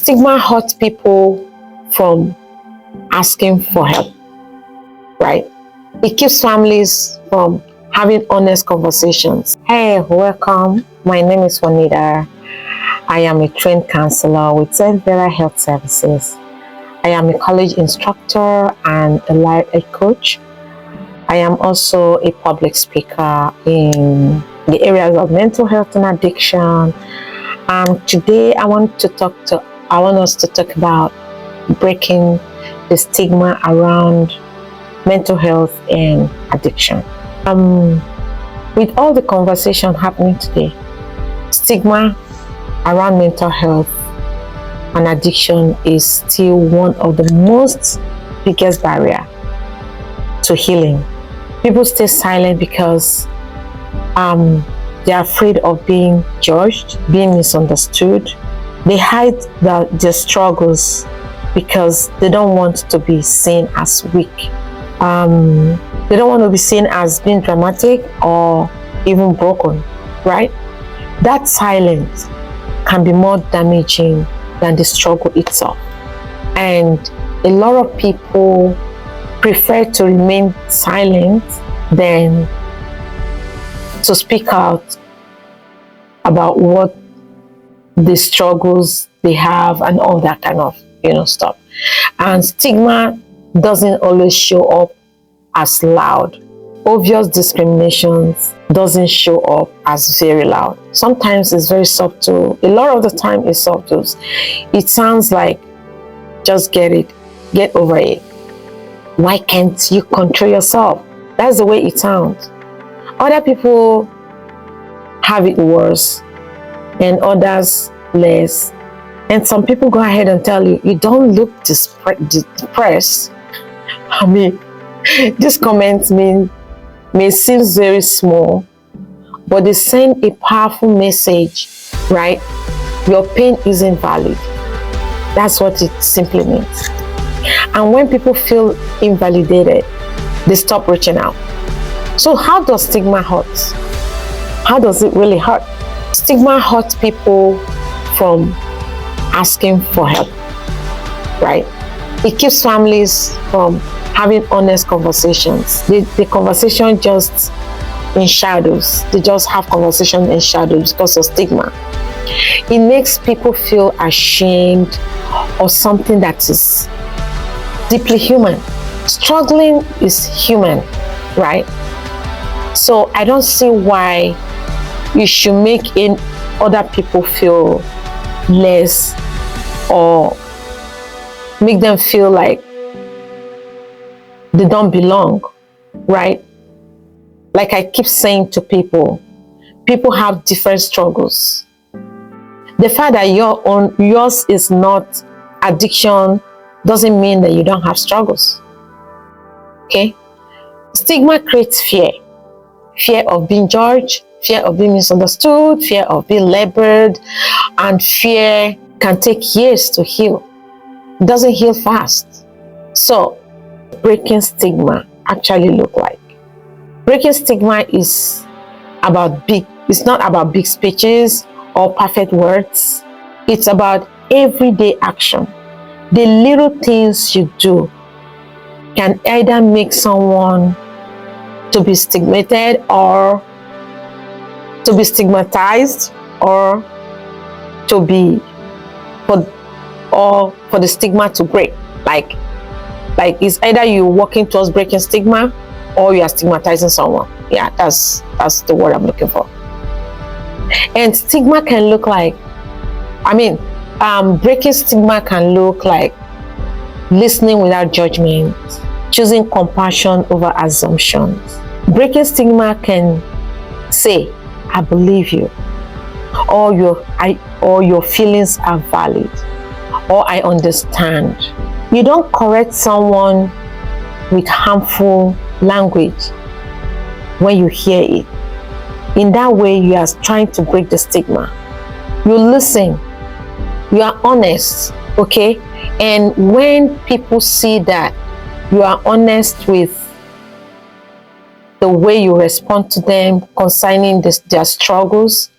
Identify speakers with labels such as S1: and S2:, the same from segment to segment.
S1: Stigma hurts people from asking for help, right? It keeps families from having honest conversations. Hey, welcome. My name is Juanita. I am a trained counselor with Vera Health Services. I am a college instructor and a coach. I am also a public speaker in the areas of mental health and addiction. Today I want us to talk about breaking the stigma around mental health and addiction. With all the conversation happening today, stigma around mental health and addiction is still one of the most biggest barrier to healing. People stay silent because they're afraid of being judged, being misunderstood. They hide their struggles because they don't want to be seen as weak. They don't want to be seen as being dramatic or even broken, right? That silence can be more damaging than the struggle itself. And a lot of people prefer to remain silent than to speak out about what the struggles they have and all that kind of stuff. And stigma doesn't always show up as loud. Obvious discriminations doesn't show up as very loud. Sometimes it's very subtle. A lot of the time it's subtle. It sounds like, just get over it. Why can't you control yourself? That's the way it sounds. Other people have it worse and others less. And some people go ahead and tell you, you don't look depressed. I mean, these comments may seem very small, but they send a powerful message, right? Your pain isn't valid. That's what it simply means. And when people feel invalidated, they stop reaching out. So how does stigma hurt? How does it really hurt? Stigma hurts people from asking for help, right? It keeps families from having honest conversations. The conversation just in shadows. They just have conversation in shadows because of stigma. It makes people feel ashamed of something that is deeply human. Struggling is human, right? So I don't see why you should make other people feel less or make them feel like they don't belong, right? Like I keep saying to people have different struggles. The fact that yours is not addiction doesn't mean that you don't have struggles. Okay? Stigma creates fear. Fear of being judged, fear of being misunderstood, fear of being labeled, and fear can take years to heal. It doesn't heal fast. So, breaking stigma actually look like. Breaking stigma is it's not about big speeches or perfect words. It's about everyday action. The little things you do can either make someone to be stigmatized or to for the stigma to break. Like it's either you working towards breaking stigma or you are stigmatizing someone. Yeah, that's the word I'm looking for. And stigma can look like, breaking stigma can look like listening without judgment, choosing compassion over assumptions. Breaking stigma can say, I believe you, or your feelings are valid, or I understand. You don't correct someone with harmful language when you hear it. In that way, you are trying to break the stigma. You listen, you are honest, okay? And when people see that you are honest with the way you respond to them concerning their struggles,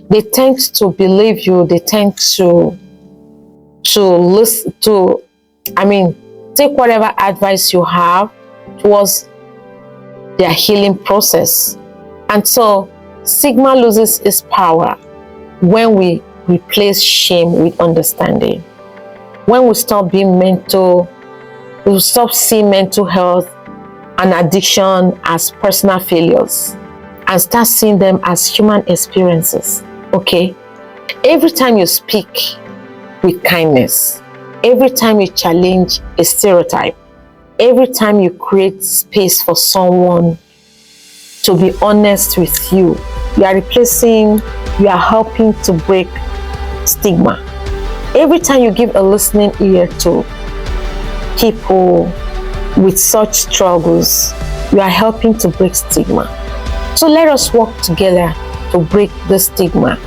S1: they tend to believe you, they tend to to listen to, take whatever advice you have towards their healing process. And so stigma loses its power when we replace shame with understanding. When we stop we stop seeing mental health and addiction as personal failures and start seeing them as human experiences. Okay? Every time you speak with kindness, every time you challenge a stereotype, every time you create space for someone to be honest with you, you are helping to break stigma. Every time you give a listening ear to people with such struggles, you are helping to break stigma. So let us work together to break the stigma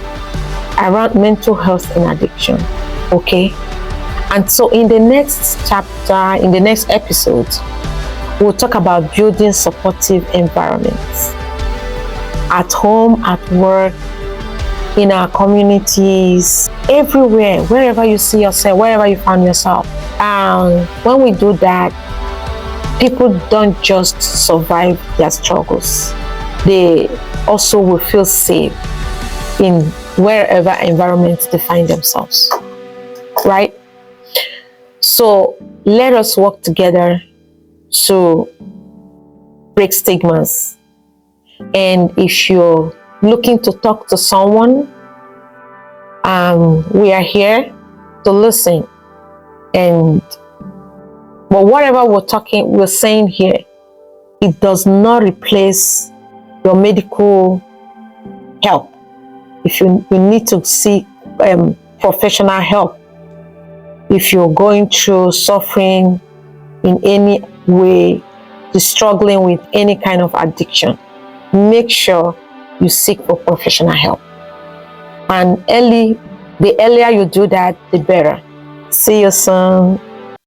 S1: around mental health and addiction. Okay? And so in the next chapter, in the next episode, we'll talk about building supportive environments at home, at work, in our communities, everywhere, wherever you see yourself, wherever you find yourself. When we do that, people don't just survive their struggles. They also will feel safe in wherever environment they find themselves, right? So let us work together to break stigmas. And if you're looking to talk to someone, we are here to listen. But whatever we're saying here, it does not replace your medical help. If you need to seek professional help, if you're going through suffering in any way, you're struggling with any kind of addiction, make sure you seek for professional help. And the earlier you do that, the better. See you soon.